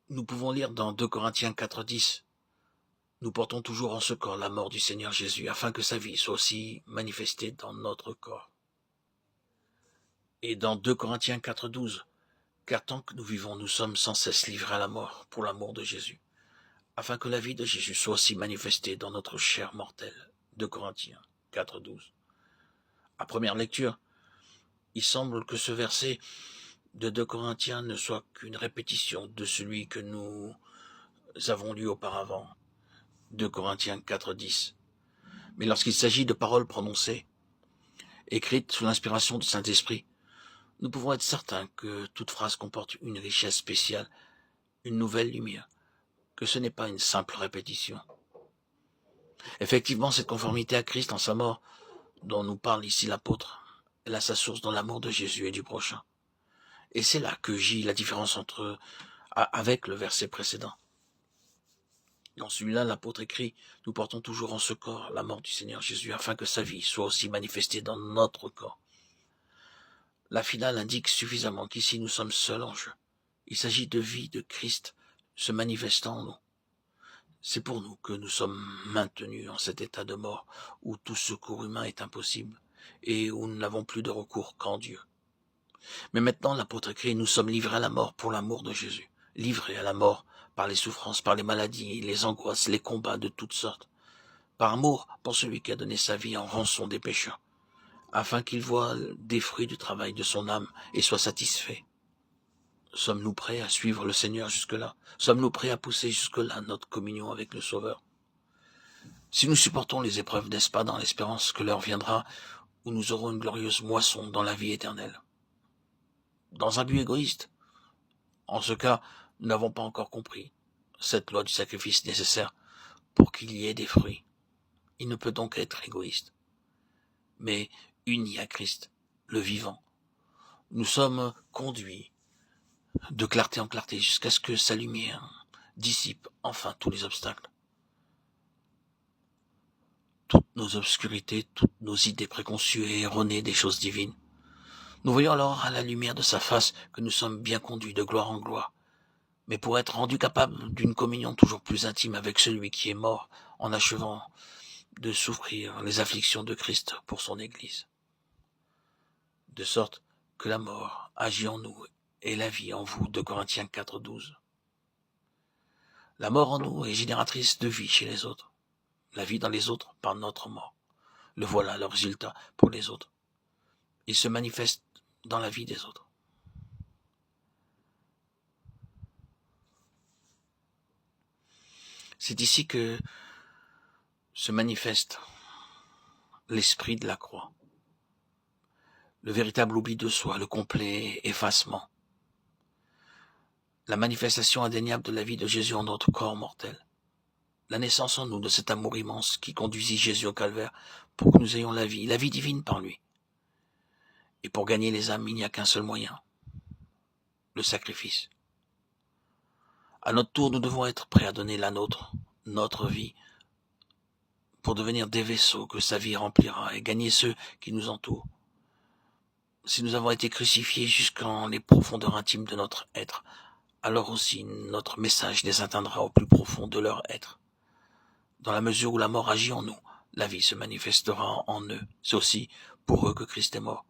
Nous pouvons lire dans 2 Corinthiens 4:10, « Nous portons toujours en ce corps la mort du Seigneur Jésus, afin que sa vie soit aussi manifestée dans notre corps. » Et dans 2 Corinthiens 4:12, « Car tant que nous vivons, nous sommes sans cesse livrés à la mort pour l'amour de Jésus, afin que la vie de Jésus soit aussi manifestée dans notre chair mortelle. » 2 Corinthiens 4:12. À première lecture, il semble que ce verset de 2 Corinthiens ne soit qu'une répétition de celui que nous avons lu auparavant, 2 Corinthiens 4:10. Mais lorsqu'il s'agit de paroles prononcées, écrites sous l'inspiration du Saint-Esprit, nous pouvons être certains que toute phrase comporte une richesse spéciale, une nouvelle lumière, que ce n'est pas une simple répétition. Effectivement, cette conformité à Christ en sa mort, dont nous parle ici l'apôtre, elle a sa source dans l'amour de Jésus et du prochain. Et c'est là que gît la différence avec le verset précédent. Dans celui-là, l'apôtre écrit, « Nous portons toujours en ce corps la mort du Seigneur Jésus, afin que sa vie soit aussi manifestée dans notre corps. » La finale indique suffisamment qu'ici nous sommes seuls en jeu. Il s'agit de vie de Christ se manifestant en nous. C'est pour nous que nous sommes maintenus en cet état de mort où tout secours humain est impossible et où nous n'avons plus de recours qu'en Dieu. Mais maintenant, l'apôtre écrit, nous sommes livrés à la mort pour l'amour de Jésus, livrés à la mort par les souffrances, par les maladies, les angoisses, les combats de toutes sortes, par amour pour celui qui a donné sa vie en rançon des pécheurs, afin qu'il voie des fruits du travail de son âme et soit satisfait. Sommes-nous prêts à suivre le Seigneur jusque-là? Sommes-nous prêts à pousser jusque-là notre communion avec le Sauveur? Si nous supportons les épreuves, n'est-ce pas dans l'espérance que l'heure viendra où nous aurons une glorieuse moisson dans la vie éternelle? Dans un but égoïste? En ce cas, nous n'avons pas encore compris cette loi du sacrifice nécessaire pour qu'il y ait des fruits. Il ne peut donc être égoïste. Mais unis à Christ, le vivant, nous sommes conduits de clarté en clarté jusqu'à ce que sa lumière dissipe enfin tous les obstacles. Toutes nos obscurités, toutes nos idées préconçues et erronées des choses divines. Nous voyons alors à la lumière de sa face que nous sommes bien conduits de gloire en gloire, mais pour être rendus capables d'une communion toujours plus intime avec celui qui est mort en achevant de souffrir les afflictions de Christ pour son Église. De sorte que la mort agit en nous et la vie en vous, 2 Corinthiens 4:12. La mort en nous est génératrice de vie chez les autres. La vie dans les autres par notre mort. Le voilà le résultat pour les autres. Il se manifeste dans la vie des autres. C'est ici que se manifeste l'esprit de la croix. Le véritable oubli de soi, le complet effacement. La manifestation indéniable de la vie de Jésus en notre corps mortel. La naissance en nous de cet amour immense qui conduisit Jésus au calvaire pour que nous ayons la vie divine par lui. Et pour gagner les âmes, il n'y a qu'un seul moyen, le sacrifice. À notre tour, nous devons être prêts à donner la nôtre, notre vie, pour devenir des vaisseaux que sa vie remplira et gagner ceux qui nous entourent. Si nous avons été crucifiés jusqu'en les profondeurs intimes de notre être, alors aussi notre message les atteindra au plus profond de leur être. Dans la mesure où la mort agit en nous, la vie se manifestera en eux. C'est aussi pour eux que Christ est mort.